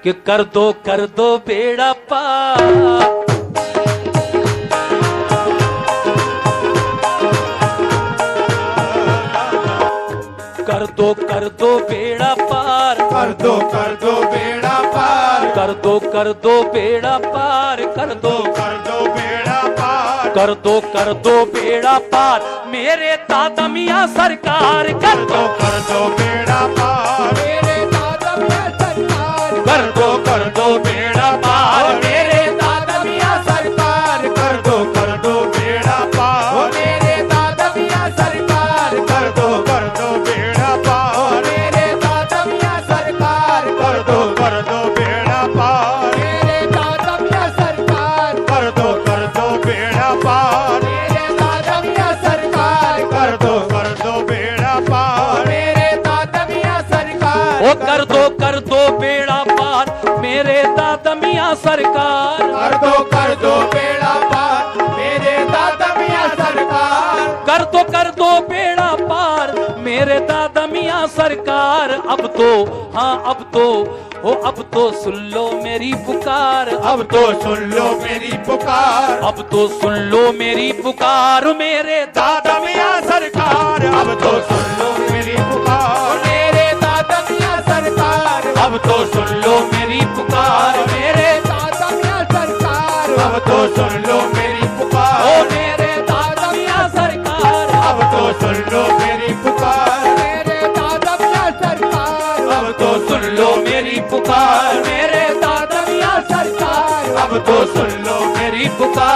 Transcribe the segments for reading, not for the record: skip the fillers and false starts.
कि कर दो बेड़ा पार, कर दो बेड़ा पार, कर दो बेड़ा पार, कर दो बेड़ा पार, कर दो बेड़ा पार, कर दो बेड़ा पार मेरे दादा मियां सरकार, कर दो बेड़ा पार मेरे दादा मियां सरकार, कर दो बेड़ा पार मेरे दादा मियां सरकार, कर दो बेड़ा पार मेरे दादा मियां सरकार, कर दो बेड़ा पार मेरे दादा मियां सरकार, कर दो बेड़ा पार मेरे दादा मियां सरकार, कर दो बेड़ा पार मेरे दादा मियां सरकार, कर दो बेड़ा पार मेरे दादा मियां सरकार, ओ कर दो बेड़ा पार मेरे दादा मियां सरकार, कर दो बेड़ा पार मेरे दादा मियां सरकार, कर दो बेड़ा पार मेरे दादा मियां सरकार। अब तो हाँ अब तो सुन लो मेरी पुकार, अब तो सुन लो मेरी पुकार, अब तो सुन लो मेरी पुकार मेरे दादा मियां सरकार, अब तो सुन लो मेरी पुकार, मेरे दादा मियां सरकार, अब तो सुन लो मेरी पुकार मेरे दादा मियां सरकार, अब तो सुन लो मेरी ओ पुकार, मेरे दादा मियां सरकार, अब तो सुन लो मेरी पुकार, मेरे दादा मियां सरकार, अब तो सुन लो मेरी पुकार मेरे दादा मियां सरकार, अब तो सुन लो मेरी पुकार।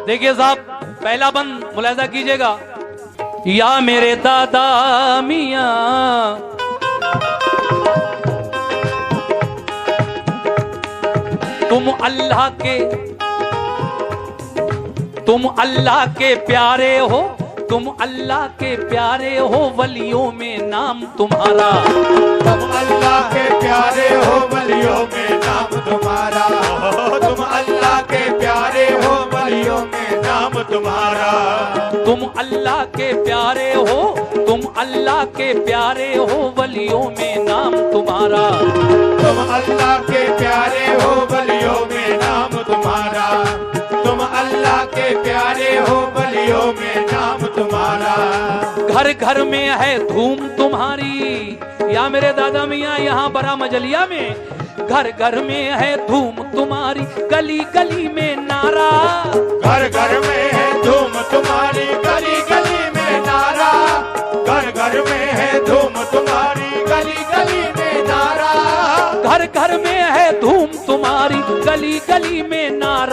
देखिए साहब, पहला बंद मुलाहिजा कीजिएगा। या मेरे दादा मियां तुम अल्लाह के प्यारे हो, तुम अल्लाह के प्यारे हो, वलियों में नाम तुम्हारा, तुम अल्लाह के प्यारे हो, वलियों में नाम तुम्हारा, तुम अल्लाह के प्यारे हो, वलियों में नाम तुम्हारा, तुम अल्लाह के प्यारे हो, तुम अल्लाह के प्यारे हो, वलियों में नाम तुम्हारा, तुम अल्लाह के प्यारे हो, वलियों में नाम तुम्हारा, तुम अल्लाह के प्यारे हो, वलियों में नाम तुम्हारा। घर घर में है धूम तुम्हारी, या मेरे दादा मियां यहाँ बड़ा मजलिया में, घर घर में है धूम तुम्हारी, गली गली में नारा, घर घर में है धूम तुम्हारी, गली गली में नारा, घर घर में है धूम तुम्हारी, गली गली में नारा, घर घर में है धूम तुम्हारी, गली गली में नारा।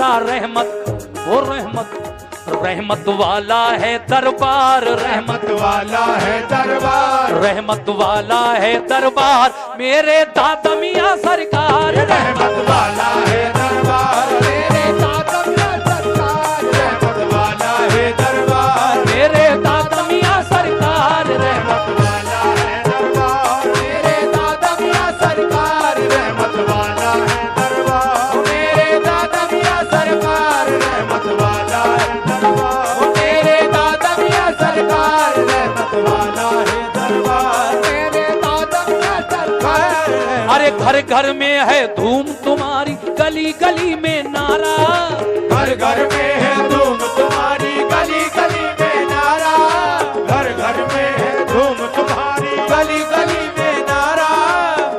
रहमत वाला है दरबार, रहमत वाला है दरबार, रहमत वाला है दरबार मेरे दादा मियां सरकार, रहमत वाला है दरबार, मेरे दादा मियां सरकार, रहमत वाला है दरबार, मेरे दादा मियां सरकार, रहमत वाला है दरबार, मेरे दादा मियां सरकार, रहमत वाला है दरबार, मेरे दादा मियां सरकार, रहमत वाला है दरबार, मेरे दादा मियां सरकार, रहमत वाला है दरबार, मेरे दादा मियां सरकार। अरे घर घर में है धूम तुम्हारी, गली गली में नारा, घर घर में है धूम तुम्हारी, गली गली में नारा, घर घर में है धूम तुम्हारी, गली गली में नारा,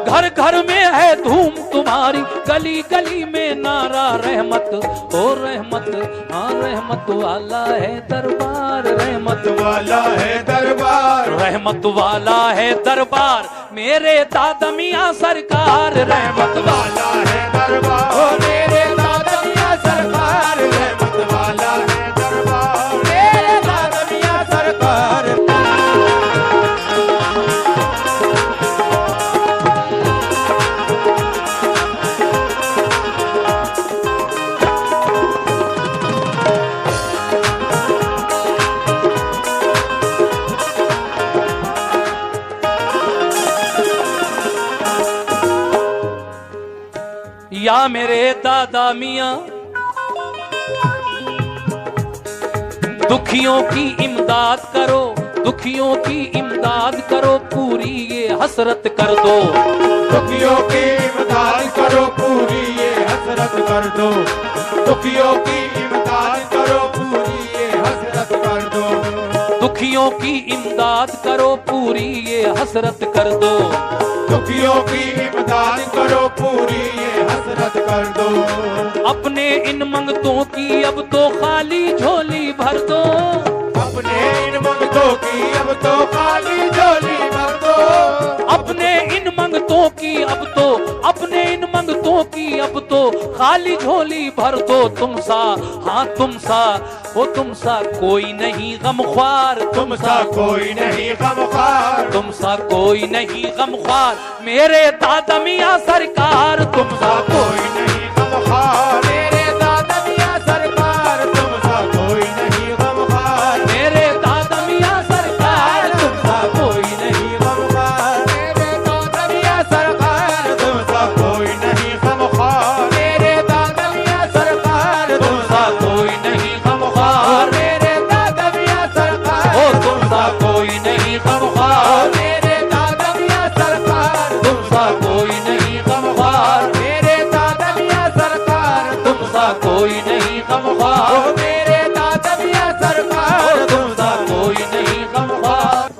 घर घर में है धूम तुम्हारी, गली गली में नारा। रहमत ओ रहमत, हाँ रहमत वाला है दरबार, रहमत वाला है दरबार, रहमत वाला है दरबार मेरे दादा मियां सरकार, रहमत वाला है दरबार, मेरे दादा मियां सरकार, रहमत वाला है दरबार, मेरे दादा मियां सरकार। या मेरे दादा मियाँ दुखियों की इमदाद करो, दुखियों की इमदाद करो, पूरी ये हसरत कर दो। दुखियों की इमदाद करो, पूरी ये हसरत कर दो। दुखियों की इमदाद करो, पूरी ये हसरत कर दो। दुखियों की इमदाद करो, पूरी ये हसरत कर दो। दुखियों की इमदाद करो, पूरी ये हसरत कर दो। अपने इन मंगतों की अब तो खाली झोली भर दो। अपने इन मंगतों की अब तो खाली झोली भर दो। अपने इन मंगतों की अब तो, अपने इन मंगतों की अब तो खाली झोली भर दो। तुम सा, हाँ तुम सा, वो तुम सा कोई नहीं गमख्वार, तुम सा कोई नहीं गमख्वार, तुम सा कोई नहीं गमख्वार मेरे दादा मियाँ सरकार। तुम सा कोई नहीं गमख्वार मेरे दादा मियाँ सरकार। तुम सा कोई नहीं गमख्वार मेरे दादा मियाँ सरकार। तुम सा कोई नहीं गमख्वार मेरे दादा मियाँ सरकार। तुम सा कोई नहीं गमख्वार मेरे दादा मियाँ सरकार। तुम सा कोई नहीं गमख्वार मेरे दादा मियाँ सरकार। ओ तुम सा कोई नहीं गमख्वार मेरे दादा मियाँ सरकार। तुम सा कोई नहीं गमख्वार मेरे दादा मियाँ सरकार। तुम सा कोई नहीं गमख्वार मेरे दादा मियाँ सरकार। तुम सा कोई नहीं गमख्वार।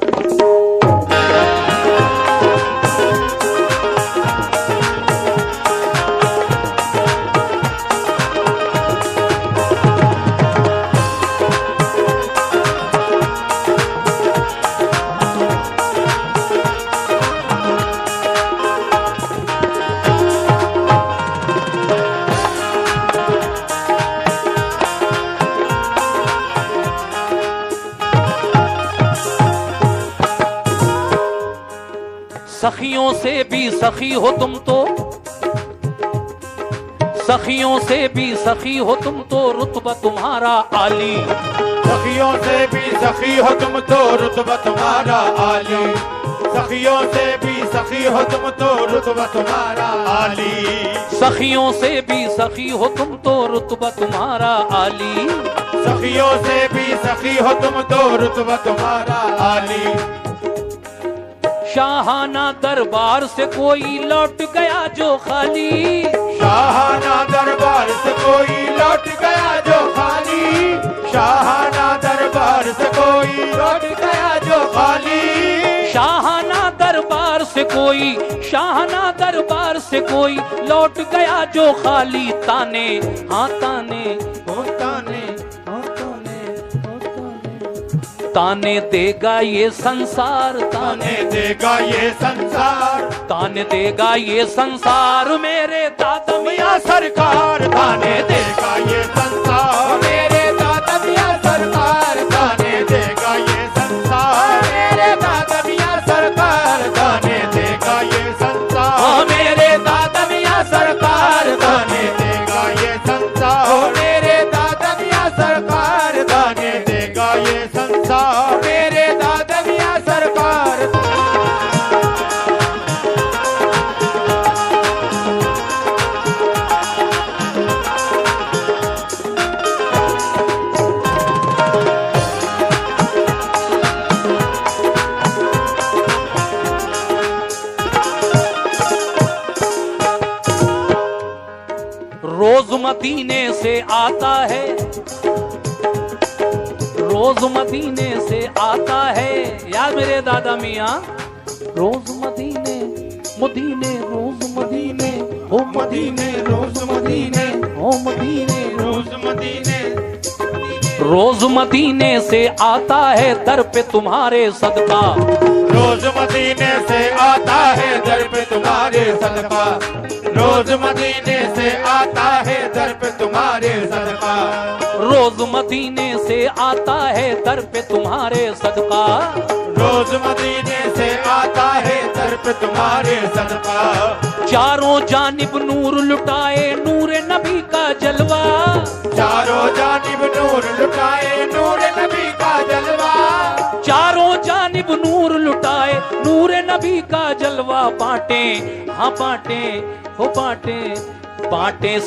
सखियों से भी सखी हो तुम तो, सखियों से भी सखी हो तुम तो, रुतबा तुम्हारा आली। सखियों से भी सखी हो तुम तो, रुतबा तुम्हारा आली। सखियों से भी सखी हो तुम तो, रुतबा तुम्हारा आली। सखियों से भी सखी हो तुम तो, रुतबा तुम्हारा आली। सखियों से भी सखी हो तुम तो, रुतबा तुम्हारा आली। शाहाना दरबार से कोई लौट गया जो खाली। शाहाना दरबार से कोई लौट गया जो खाली। शाहाना दरबार से कोई लौट गया जो खाली। शाहाना दरबार से कोई, शाहाना दरबार से कोई लौट गया जो खाली। ताने, हाँ ताने, हो ताने, ताने देगा ये संसार, ताने देगा ये संसार। ताने देगा ये संसार मेरे दादा मियाँ सरकार। ताने देगा ये संसार मेरे दादा मियाँ सरकार। ताने देगा ये संसार मेरे दादा मियाँ सरकार। ताने देगा ये संसार मेरे दादा मियाँ सरकार। ताने देगा ये संसार मेरे दादा मियाँ सरकार। ताने देगा ये संसार मेरे दादा मियाँ सरकार। रोज मदीने से आता है, रोज मदीने से आता है, यार मेरे दादा मियाँ रोज मदीने, मदीने रोज मदीने, हो मदीने रोज मदीने, हो मदीने रोज मदीने, रोज मदीने से आता है दर पे तुम्हारे सदका। रोज मदीने से आता है दर पे तुम्हारे सदका। रोज मदीने से आता है दर पे तुम्हारे सदका। रोज मदीने से आता है दर पे तुम्हारे सदका। रोज मदीने से आता है दर पे तुम्हारे सदका। चारों जानिब नूर लुटाए नूरे नबी का जलवा। चारों जानिब नूर लुटाए नूर नबी का जलवा। चारों जानिब नूर लुटाए नूरे नबी का जलवा। बांटे, हाँ बांटे, हो बांटे, बांटे